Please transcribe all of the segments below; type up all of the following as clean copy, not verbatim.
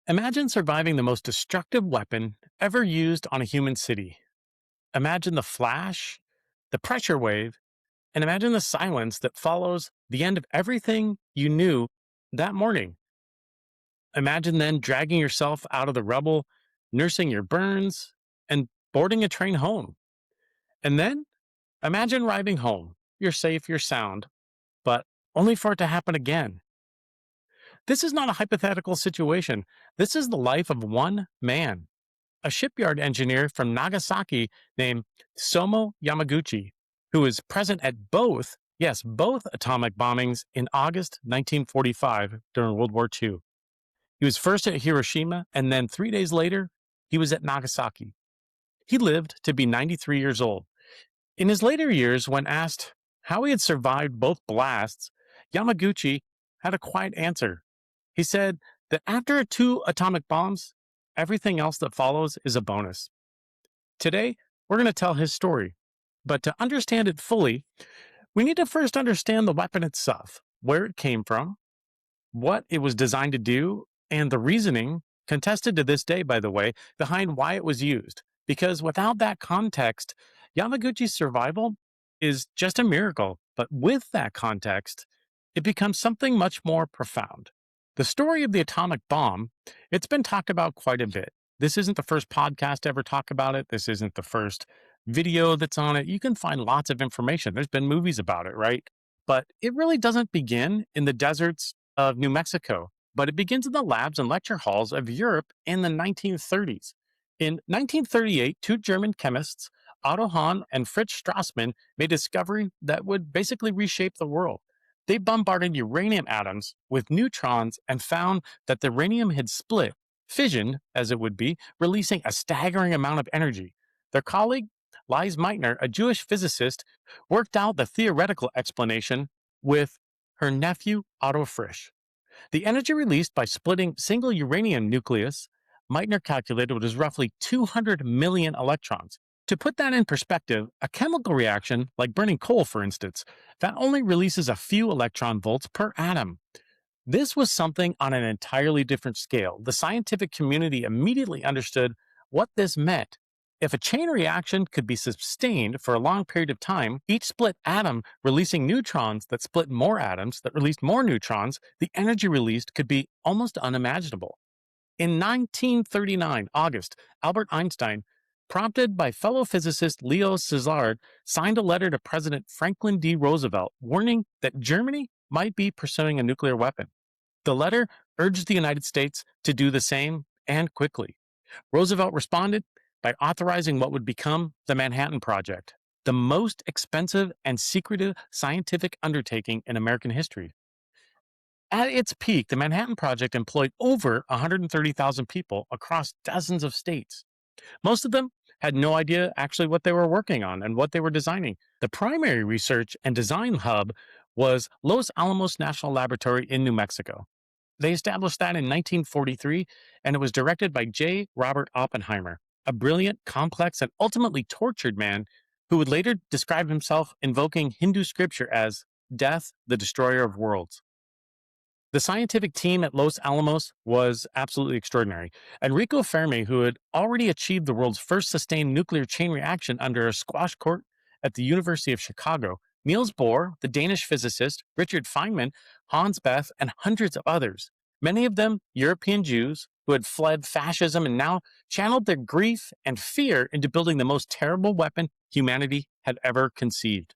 Imagine surviving the most destructive weapon ever used on a human city. Imagine the flash, the pressure wave, and imagine the silence that follows the end of everything you knew that morning. Imagine then dragging yourself out of the rubble, nursing your burns, and boarding a train home. And then imagine arriving home. You're safe, you're sound, but only for it to happen again. This is not a hypothetical situation. This is the life of one man, a shipyard engineer from Nagasaki named Tsutomu Yamaguchi, who was present at both, yes, both atomic bombings in August 1945 during World War II. He was first at Hiroshima, and then 3 days later, he was at Nagasaki. He lived to be 93 years old. In his later years, when asked how he had survived both blasts, Yamaguchi had a quiet answer. He said that after two atomic bombs, everything else that follows is a bonus. Today, we're going to tell his story. But to understand it fully, we need to first understand the weapon itself, where it came from, what it was designed to do, and the reasoning, contested to this day, by the way, behind why it was used. Because without that context, Yamaguchi's survival is just a miracle. But with that context, it becomes something much more profound. The story of the atomic bomb, it's been talked about quite a bit. This isn't the first podcast to ever talk about it. This isn't the first video that's on it. You can find lots of information. There's been movies about it, right? But it really doesn't begin in the deserts of New Mexico, but it begins in the labs and lecture halls of Europe in the 1930s. In 1938, two German chemists, Otto Hahn and Fritz Strassmann, made a discovery that would basically reshape the world. They bombarded uranium atoms with neutrons and found that the uranium had split, fission as it would be, releasing a staggering amount of energy. Their colleague, Lise Meitner, a Jewish physicist, worked out the theoretical explanation with her nephew, Otto Frisch. The energy released by splitting single uranium nucleus, Meitner calculated, was roughly 200 million electrons. To put that in perspective, a chemical reaction, like burning coal for instance, that only releases a few electron volts per atom. This was something on an entirely different scale. The scientific community immediately understood what this meant. If a chain reaction could be sustained for a long period of time, each split atom releasing neutrons that split more atoms that released more neutrons, the energy released could be almost unimaginable. In 1939, August, Albert Einstein, prompted by fellow physicist Leo Szilard, signed a letter to President Franklin D. Roosevelt warning that Germany might be pursuing a nuclear weapon. The letter urged the United States to do the same and quickly. Roosevelt responded by authorizing what would become the Manhattan Project, the most expensive and secretive scientific undertaking in American history. At its peak, the Manhattan Project employed over 130,000 people across dozens of states. Most of them had no idea actually what they were working on and what they were designing. The primary research and design hub was Los Alamos National Laboratory in New Mexico. They established that in 1943, and it was directed by J. Robert Oppenheimer, a brilliant, complex, and ultimately tortured man who would later describe himself invoking Hindu scripture as Death, the Destroyer of Worlds. The scientific team at Los Alamos was absolutely extraordinary. Enrico Fermi, who had already achieved the world's first sustained nuclear chain reaction under a squash court at the University of Chicago, Niels Bohr, the Danish physicist, Richard Feynman, Hans Bethe, and hundreds of others, many of them European Jews who had fled fascism and now channeled their grief and fear into building the most terrible weapon humanity had ever conceived.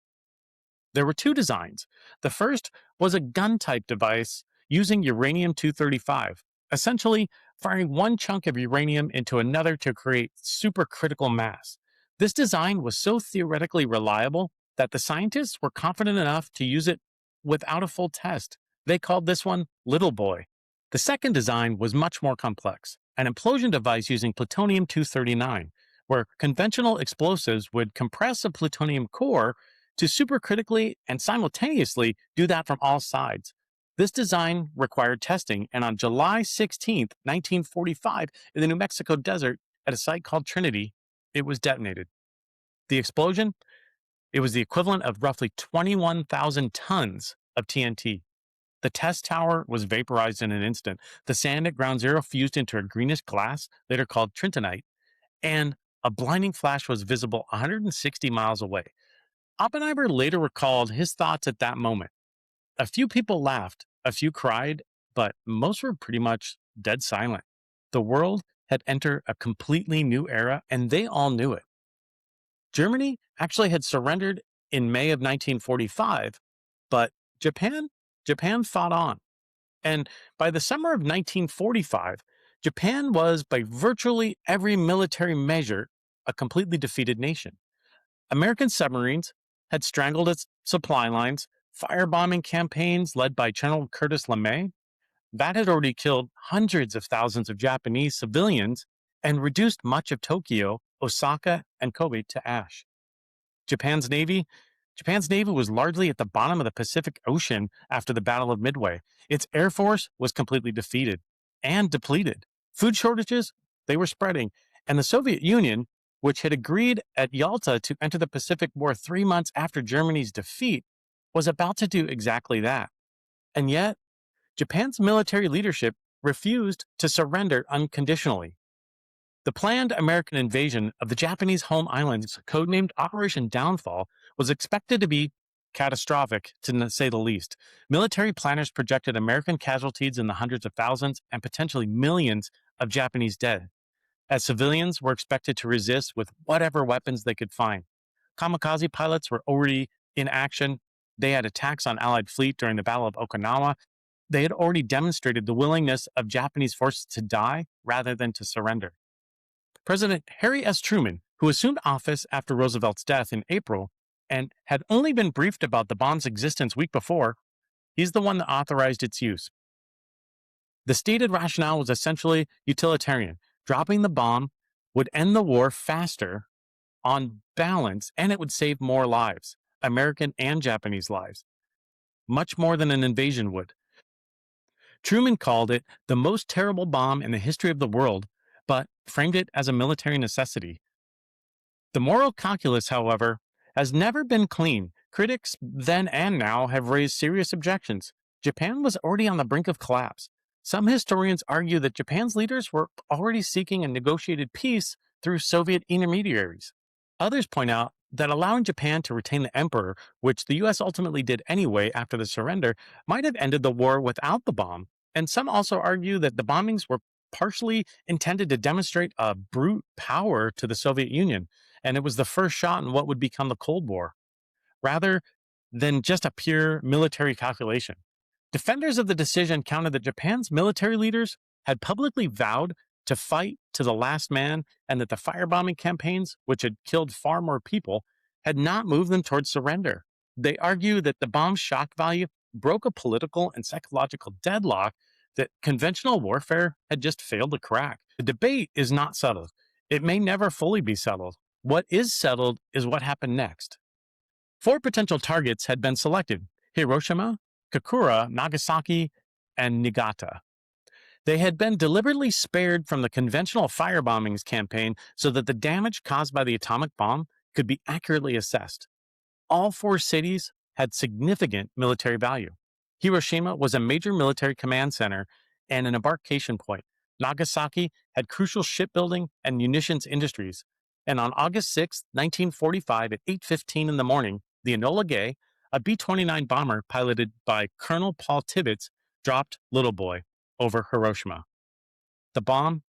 There were two designs. The first was a gun-type device using uranium-235, essentially firing one chunk of uranium into another to create supercritical mass. This design was so theoretically reliable that the scientists were confident enough to use it without a full test. They called this one Little Boy. The second design was much more complex, an implosion device using plutonium-239, where conventional explosives would compress a plutonium core to supercritically and simultaneously do that from all sides. This design required testing, and on July 16, 1945, in the New Mexico desert at a site called Trinity, it was detonated. The explosion, it was the equivalent of roughly 21,000 tons of TNT. The test tower was vaporized in an instant. The sand at ground zero fused into a greenish glass, later called trintonite, and a blinding flash was visible 160 miles away. Oppenheimer later recalled his thoughts at that moment. A few people laughed, a few cried, but most were pretty much dead silent. The world had entered a completely new era, and they all knew it. Germany actually had surrendered in May of 1945, but Japan Japan fought on. And by the summer of 1945, Japan was, by virtually every military measure, a completely defeated nation. American submarines had strangled its supply lines, firebombing campaigns led by General Curtis LeMay that had already killed hundreds of thousands of Japanese civilians and reduced much of Tokyo, Osaka, and Kobe to ash. Japan's navy Japan's navy was largely at the bottom of the Pacific Ocean after the Battle of Midway. Its air force was completely defeated and depleted. Food shortages, they were spreading, and the Soviet Union, which had agreed at Yalta to enter the Pacific War 3 months after Germany's defeat, was about to do exactly that. And yet, Japan's military leadership refused to surrender unconditionally. The planned American invasion of the Japanese home islands, codenamed Operation Downfall, was expected to be catastrophic, to say the least. Military planners projected American casualties in the hundreds of thousands and potentially millions of Japanese dead, as civilians were expected to resist with whatever weapons they could find. Kamikaze pilots were already in action. They had attacks on Allied fleet during the Battle of Okinawa. They had already demonstrated the willingness of Japanese forces to die rather than to surrender. President Harry S. Truman, who assumed office after Roosevelt's death in April and had only been briefed about the bomb's existence week before, he's the one that authorized its use. The stated rationale was essentially utilitarian. Dropping the bomb would end the war faster on balance, and it would save more lives, American and Japanese lives, much more than an invasion would. Truman called it the most terrible bomb in the history of the world, but framed it as a military necessity. The moral calculus, however, has never been clean. Critics then and now have raised serious objections. Japan was already on the brink of collapse. Some historians argue that Japan's leaders were already seeking a negotiated peace through Soviet intermediaries. Others point out that allowing Japan to retain the emperor, which the US ultimately did anyway after the surrender, might have ended the war without the bomb. And some also argue that the bombings were partially intended to demonstrate a brute power to the Soviet Union, and it was the first shot in what would become the Cold War, rather than just a pure military calculation. Defenders of the decision counted that Japan's military leaders had publicly vowed to fight to the last man, and that the firebombing campaigns, which had killed far more people, had not moved them towards surrender. They argue that the bomb's shock value broke a political and psychological deadlock that conventional warfare had just failed to crack. The debate is not settled. It may never fully be settled. What is settled is what happened next. 4 potential targets had been selected: Hiroshima, Kokura, Nagasaki, and Niigata. They had been deliberately spared from the conventional firebombings campaign so that the damage caused by the atomic bomb could be accurately assessed. All 4 cities had significant military value. Hiroshima was a major military command center and an embarkation point. Nagasaki had crucial shipbuilding and munitions industries. And on August 6, 1945, at 8:15 in the morning, the Enola Gay, a B-29 bomber piloted by Colonel Paul Tibbets, dropped Little Boy over Hiroshima. The bomb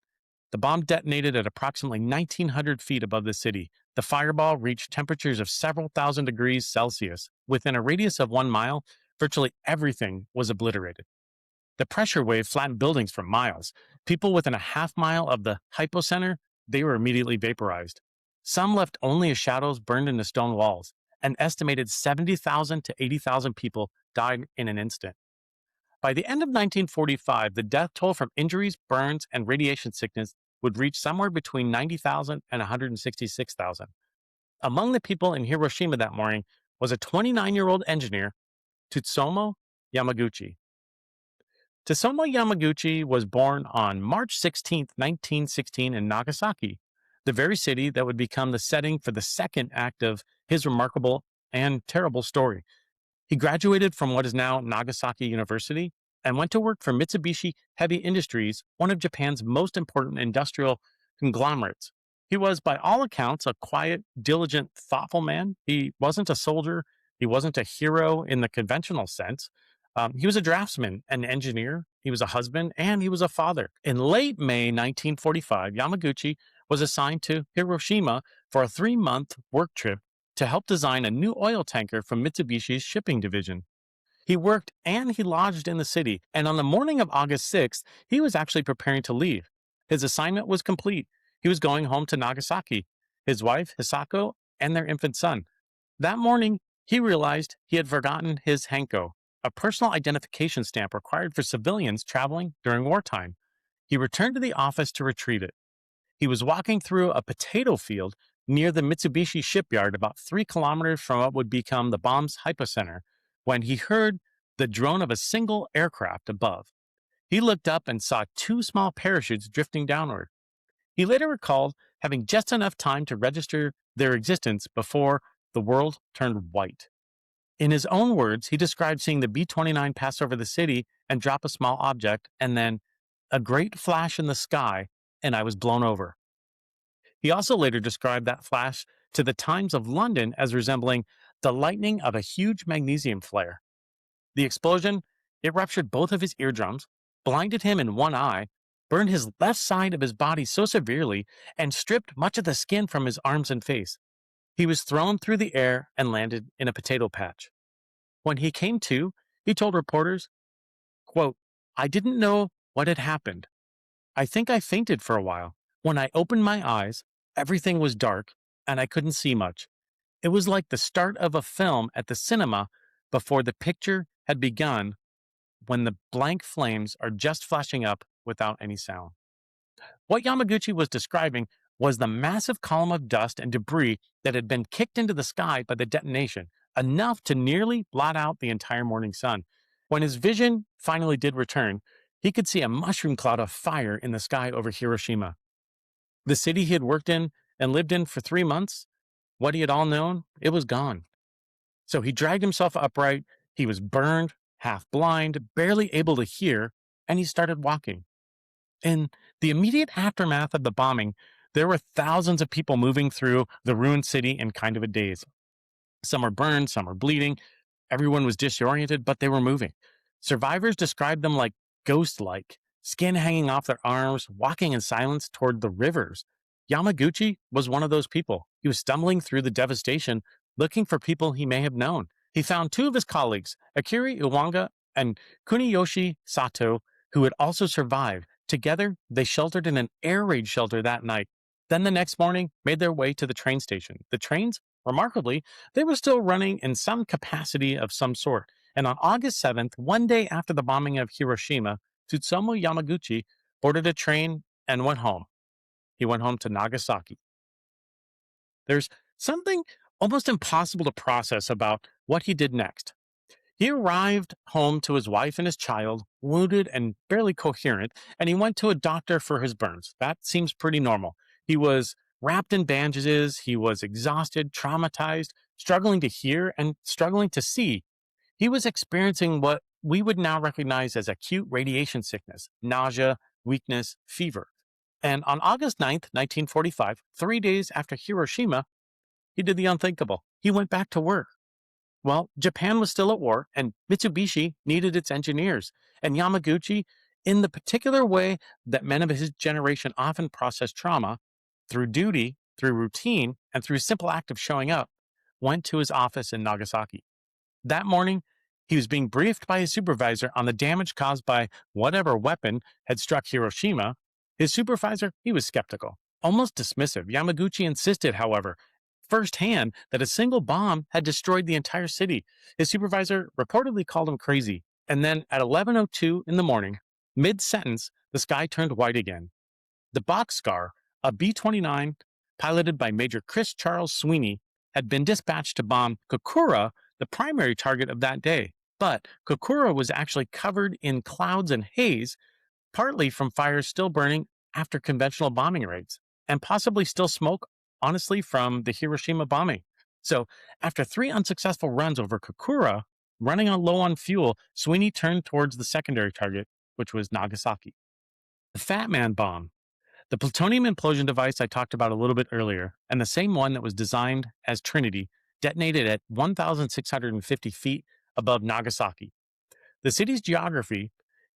detonated at approximately 1,900 feet above the city. The fireball reached temperatures of several thousand degrees Celsius. Within a radius of 1 mile, virtually everything was obliterated. The pressure wave flattened buildings for miles. People within a half mile of the hypocenter, they were immediately vaporized. Some left only as shadows burned into stone walls. An estimated 70,000 to 80,000 people died in an instant. By the end of 1945, the death toll from injuries, burns, and radiation sickness would reach somewhere between 90,000 and 166,000. Among the people in Hiroshima that morning was a 29-year-old engineer, Tsutomu Yamaguchi. Tsutomu Yamaguchi was born on March 16, 1916 in Nagasaki, the very city that would become the setting for the second act of his remarkable and terrible story. He graduated from what is now Nagasaki University and went to work for Mitsubishi Heavy Industries, one of Japan's most important industrial conglomerates. He was, by all accounts, a quiet, diligent, thoughtful man. He wasn't a soldier. He wasn't a hero in the conventional sense. He was a draftsman, an engineer. He was a husband, and he was a father. In late May 1945, Yamaguchi was assigned to Hiroshima for a 3-month work trip to help design a new oil tanker for Mitsubishi's shipping division. He worked and he lodged in the city, and on the morning of August 6th, he was actually preparing to leave. His assignment was complete. He was going home to Nagasaki, his wife, Hisako, and their infant son. That morning, he realized he had forgotten his Hanko, a personal identification stamp required for civilians traveling during wartime. He returned to the office to retrieve it. He was walking through a potato field near the Mitsubishi shipyard about 3 kilometers from what would become the bomb's hypocenter when he heard the drone of a single aircraft above. He looked up and saw 2 small parachutes drifting downward. He later recalled having just enough time to register their existence before the world turned white. In his own words, he described seeing the B-29 pass over the city and drop a small object, and then a great flash in the sky, and I was blown over. He also later described that flash to the Times of London as resembling the lightning of a huge magnesium flare. The explosion, it ruptured both of his eardrums, blinded him in one eye, burned his left side of his body so severely, and stripped much of the skin from his arms and face. He was thrown through the air and landed in a potato patch. When he came to, he told reporters, quote, "I didn't know what had happened. I think I fainted for a while. When I opened my eyes, everything was dark and I couldn't see much. It was like the start of a film at the cinema before the picture had begun, when the blank flames are just flashing up without any sound." What Yamaguchi was describing was the massive column of dust and debris that had been kicked into the sky by the detonation, enough to nearly blot out the entire morning sun. When his vision finally did return, he could see a mushroom cloud of fire in the sky over Hiroshima. The city he had worked in and lived in for 3 months, what he had all known, it was gone. So he dragged himself upright. He was burned, half blind, barely able to hear, and he started walking. In the immediate aftermath of the bombing, there were thousands of people moving through the ruined city in kind of a daze. Some were burned, some were bleeding. Everyone was disoriented, but they were moving. Survivors described them like ghost-like, skin hanging off their arms, walking in silence toward the rivers. Yamaguchi was one of those people. He was stumbling through the devastation, looking for people he may have known. He found 2 of his colleagues, Akiri Iwanga and Kuniyoshi Sato, who had also survived. Together, they sheltered in an air raid shelter that night. Then the next morning, made their way to the train station. The trains, remarkably, they were still running in some capacity of some sort. And on August 7th, one day after the bombing of Hiroshima, Tsutomu Yamaguchi boarded a train and went home. He went home to Nagasaki. There's something almost impossible to process about what he did next. He arrived home to his wife and his child, wounded and barely coherent, and he went to a doctor for his burns. That seems pretty normal. He was wrapped in bandages, he was exhausted, traumatized, struggling to hear, and struggling to see. He was experiencing what we would now recognize as acute radiation sickness, nausea, weakness, fever. And on August 9th, 1945, 3 days after Hiroshima, he did the unthinkable. He went back to work. Well, Japan was still at war, and Mitsubishi needed its engineers. And Yamaguchi, in the particular way that men of his generation often process trauma, through duty, through routine, and through a simple act of showing up, went to his office in Nagasaki. That morning, he was being briefed by his supervisor on the damage caused by whatever weapon had struck Hiroshima. His supervisor, he was skeptical, almost dismissive. Yamaguchi insisted, however, firsthand that a single bomb had destroyed the entire city. His supervisor reportedly called him crazy. And then at 11:02 in the morning, mid-sentence, the sky turned white again. The Boxcar, a B-29 piloted by Major Chris Charles Sweeney, had been dispatched to bomb Kokura, the primary target of that day. But Kokura was actually covered in clouds and haze, partly from fires still burning after conventional bombing raids, and possibly still smoke, honestly, from the Hiroshima bombing. So, after 3 unsuccessful runs over Kokura, running on low on fuel, Sweeney turned towards the secondary target, which was Nagasaki. The Fat Man bomb, the plutonium implosion device I talked about a little bit earlier, and the same one that was designed as Trinity, detonated at 1,650 feet above Nagasaki. The city's geography,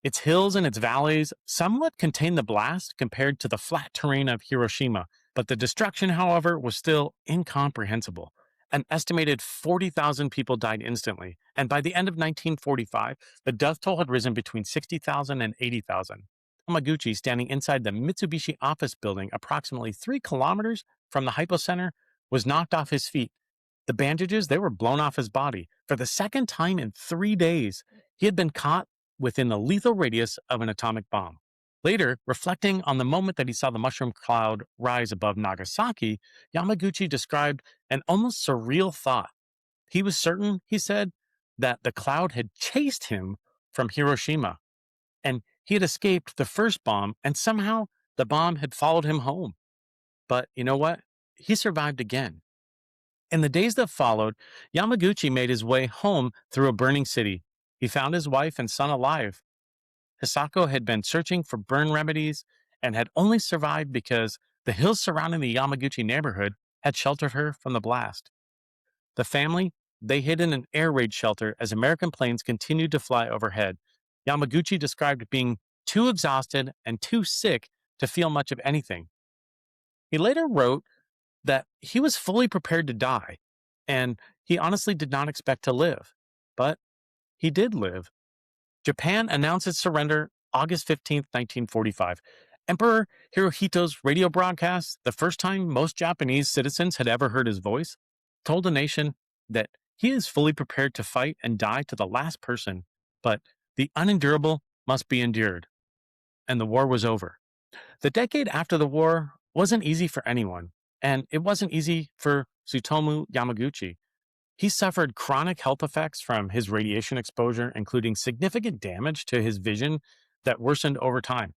its hills and its valleys, somewhat contained the blast compared to the flat terrain of Hiroshima, but the destruction, however, was still incomprehensible. An estimated 40,000 people died instantly, and by the end of 1945, the death toll had risen between 60,000 and 80,000. Yamaguchi, standing inside the Mitsubishi office building approximately 3 kilometers from the hypocenter, was knocked off his feet. The bandages, they were blown off his body. For the second time in 3 days, he had been caught within the lethal radius of an atomic bomb. Later, reflecting on the moment that he saw the mushroom cloud rise above Nagasaki, Yamaguchi described an almost surreal thought. He was certain, he said, that the cloud had chased him from Hiroshima, and he had escaped the first bomb, and somehow the bomb had followed him home. But you know what? He survived again. In the days that followed, Yamaguchi made his way home through a burning city. He found his wife and son alive. Hisako had been searching for burn remedies and had only survived because the hills surrounding the Yamaguchi neighborhood had sheltered her from the blast. The family, they hid in an air raid shelter as American planes continued to fly overhead. Yamaguchi described being too exhausted and too sick to feel much of anything. He later wrote that he was fully prepared to die, and he honestly did not expect to live. But he did live. Japan announced its surrender August 15th, 1945. Emperor Hirohito's radio broadcast, the first time most Japanese citizens had ever heard his voice, told the nation that he is fully prepared to fight and die to the last person, but the unendurable must be endured. And the war was over. The decade after the war wasn't easy for anyone, and it wasn't easy for Tsutomu Yamaguchi. He suffered chronic health effects from his radiation exposure, including significant damage to his vision that worsened over time.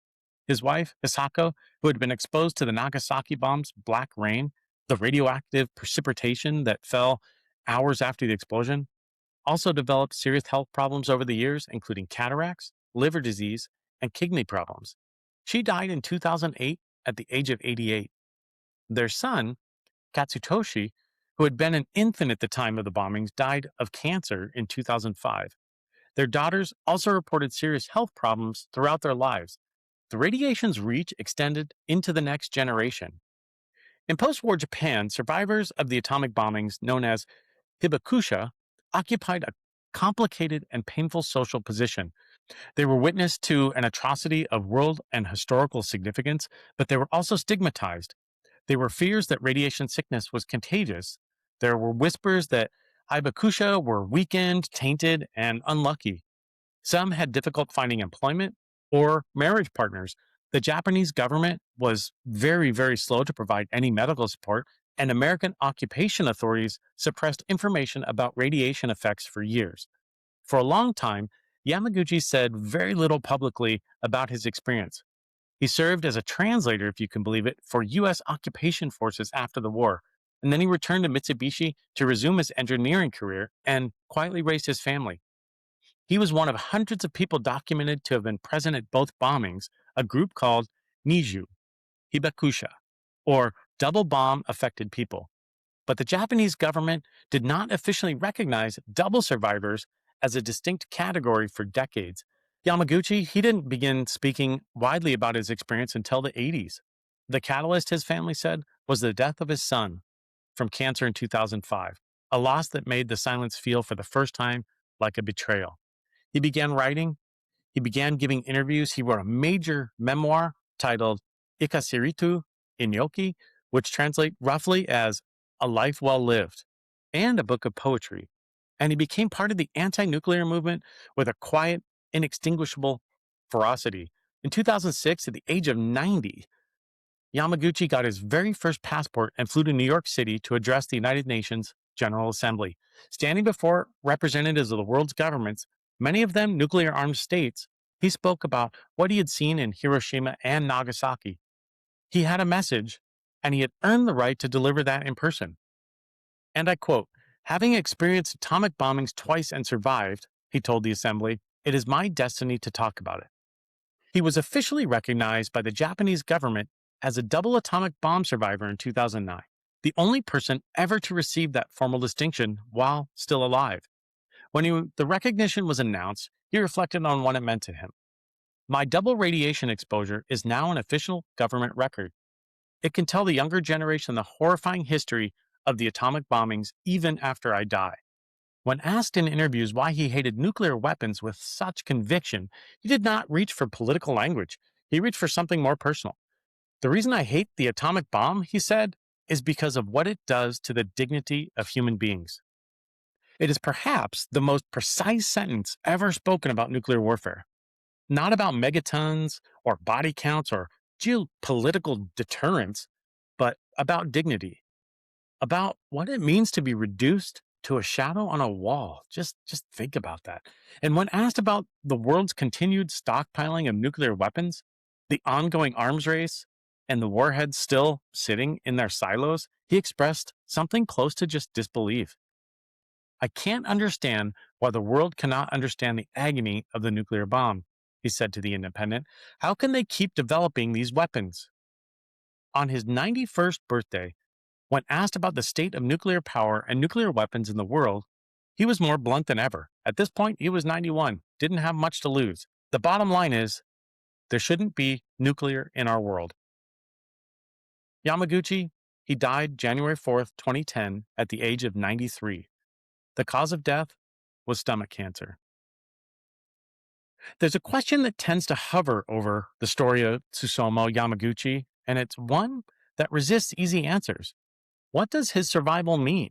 His wife, Hisako, who had been exposed to the Nagasaki bomb's black rain, the radioactive precipitation that fell hours after the explosion, also developed serious health problems over the years, including cataracts, liver disease, and kidney problems. She died in 2008 at the age of 88. Their son, Katsutoshi, who had been an infant at the time of the bombings, died of cancer in 2005. Their daughters also reported serious health problems throughout their lives. The radiation's reach extended into the next generation. In post war Japan, survivors of the atomic bombings, known as hibakusha, occupied a complicated and painful social position. They were witness to an atrocity of world and historical significance, but they were also stigmatized. There were fears that radiation sickness was contagious. There were whispers that hibakusha were weakened, tainted, and unlucky. Some had difficult finding employment or marriage partners. The Japanese government was very, very slow to provide any medical support, and American occupation authorities suppressed information about radiation effects for years. For a long time, Yamaguchi said very little publicly about his experience. He served as a translator, if you can believe it, for U.S. occupation forces after the war, and then he returned to Mitsubishi to resume his engineering career and quietly raised his family. He was one of hundreds of people documented to have been present at both bombings, a group called Niju, Hibakusha, or double bomb affected people. But the Japanese government did not officially recognize double survivors as a distinct category for decades. Yamaguchi, he didn't begin speaking widely about his experience until the 80s. The catalyst, his family said, was the death of his son from cancer in 2005, a loss that made the silence feel for the first time like a betrayal. He began writing, he began giving interviews. He wrote a major memoir titled Ikasiritu Inyoki, which translates roughly as A Life Well Lived, and a book of poetry. And he became part of the anti-nuclear movement with a quiet, inextinguishable ferocity. In 2006, at the age of 90, Yamaguchi got his very first passport and flew to New York City to address the United Nations General Assembly. Standing before representatives of the world's governments, many of them nuclear-armed states, he spoke about what he had seen in Hiroshima and Nagasaki. He had a message, and he had earned the right to deliver that in person. And I quote, Having experienced atomic bombings twice and survived, he told the assembly, it is my destiny to talk about it. He was officially recognized by the Japanese government as a double atomic bomb survivor in 2009, the only person ever to receive that formal distinction while still alive. The recognition was announced, he reflected on what it meant to him. My double radiation exposure is now an official government record. It can tell the younger generation the horrifying history of the atomic bombings even after I die. When asked in interviews why he hated nuclear weapons with such conviction, he did not reach for political language. He reached for something more personal. The reason I hate the atomic bomb, he said, is because of what it does to the dignity of human beings. It is perhaps the most precise sentence ever spoken about nuclear warfare. Not about megatons or body counts or geopolitical deterrence, but about dignity, about what it means to be reduced to a shadow on a wall. Just think about that. And when asked about the world's continued stockpiling of nuclear weapons, the ongoing arms race, and the warheads still sitting in their silos, he expressed something close to just disbelief. I can't understand why the world cannot understand the agony of the nuclear bomb, he said to The Independent. How can they keep developing these weapons? On his 91st birthday, when asked about the state of nuclear power and nuclear weapons in the world, he was more blunt than ever. At this point, he was 91, didn't have much to lose. The bottom line is, there shouldn't be nuclear in our world. Yamaguchi, he died January 4th, 2010, at the age of 93. The cause of death was stomach cancer. There's a question that tends to hover over the story of Tsutomu Yamaguchi, and it's one that resists easy answers. What does his survival mean?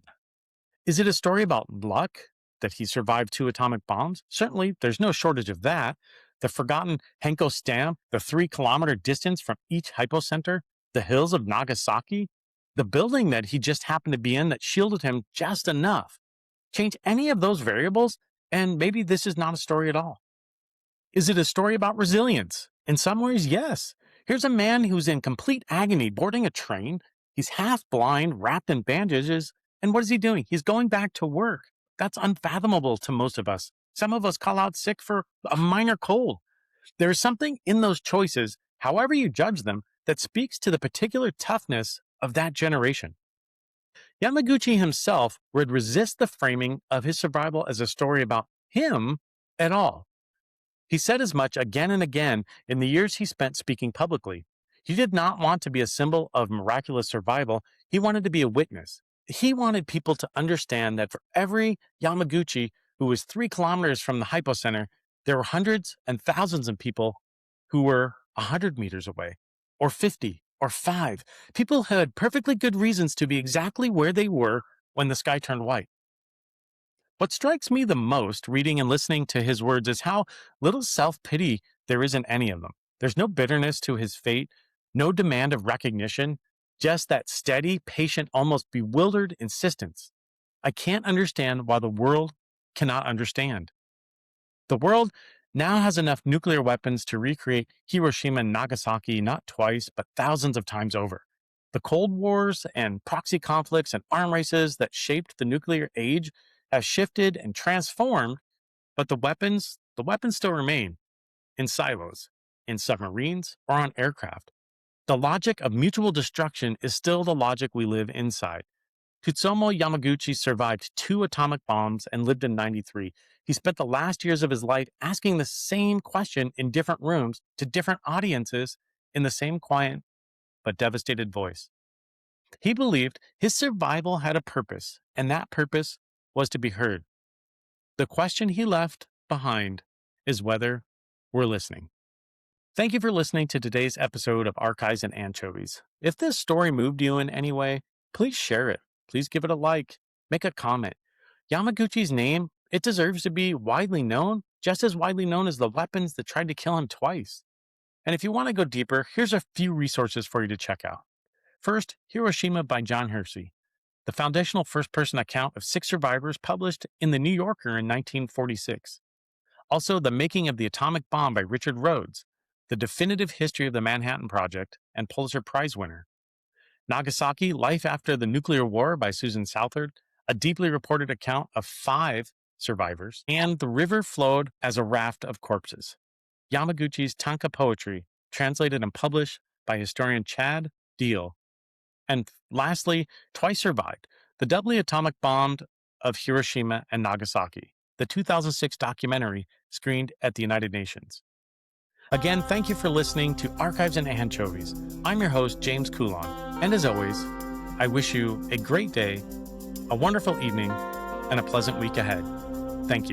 Is it a story about luck, that he survived 2 atomic bombs? Certainly, there's no shortage of that. The forgotten Henko stamp, the 3-kilometer distance from each hypocenter, the hills of Nagasaki, the building that he just happened to be in that shielded him just enough. Change any of those variables, and maybe this is not a story at all. Is it a story about resilience? In some ways, yes. Here's a man who's in complete agony boarding a train. He's half blind, wrapped in bandages. And what is he doing? He's going back to work. That's unfathomable to most of us. Some of us call out sick for a minor cold. There is something in those choices, however you judge them, that speaks to the particular toughness of that generation. Yamaguchi himself would resist the framing of his survival as a story about him at all. He said as much again and again in the years he spent speaking publicly. He did not want to be a symbol of miraculous survival. He wanted to be a witness. He wanted people to understand that for every Yamaguchi who was 3 kilometers from the hypocenter, there were hundreds and thousands of people who were 100 meters away, or 50, or 5. People had perfectly good reasons to be exactly where they were when the sky turned white. What strikes me the most reading and listening to his words is how little self-pity there is in any of them. There's no bitterness to his fate, no demand of recognition, just that steady, patient, almost bewildered insistence. I can't understand why the world cannot understand. The world now has enough nuclear weapons to recreate Hiroshima and Nagasaki not twice, but thousands of times over. The Cold Wars and proxy conflicts and arm races that shaped the nuclear age have shifted and transformed, but the weapons still remain in silos, in submarines, or on aircraft. The logic of mutual destruction is still the logic we live inside. Tsutomu Yamaguchi survived 2 atomic bombs and lived in 93. He spent the last years of his life asking the same question in different rooms to different audiences in the same quiet but devastated voice. He believed his survival had a purpose, and that purpose was to be heard. The question he left behind is whether we're listening. Thank you for listening to today's episode of Archives and Anchovies. If this story moved you in any way, please share it. Please give it a like. Make a comment. Yamaguchi's name, it deserves to be widely known, just as widely known as the weapons that tried to kill him twice. And if you want to go deeper, here's a few resources for you to check out. First, Hiroshima by John Hersey, the foundational first-person account of 6 survivors published in The New Yorker in 1946. Also, The Making of the Atomic Bomb by Richard Rhodes, the definitive history of the Manhattan Project and Pulitzer Prize winner. Nagasaki, Life After the Nuclear War by Susan Southard, a deeply reported account of 5 survivors, and the river flowed as a raft of corpses. Yamaguchi's tanka poetry, translated and published by historian Chad Deal. And lastly, twice survived the deadly atomic bomb of Hiroshima and Nagasaki, the 2006 documentary screened at the United Nations. Again, thank you for listening to Archives and Anchovies. I'm your host, James Coulon, and as always, I wish you a great day, a wonderful evening, and a pleasant week ahead. Thank you.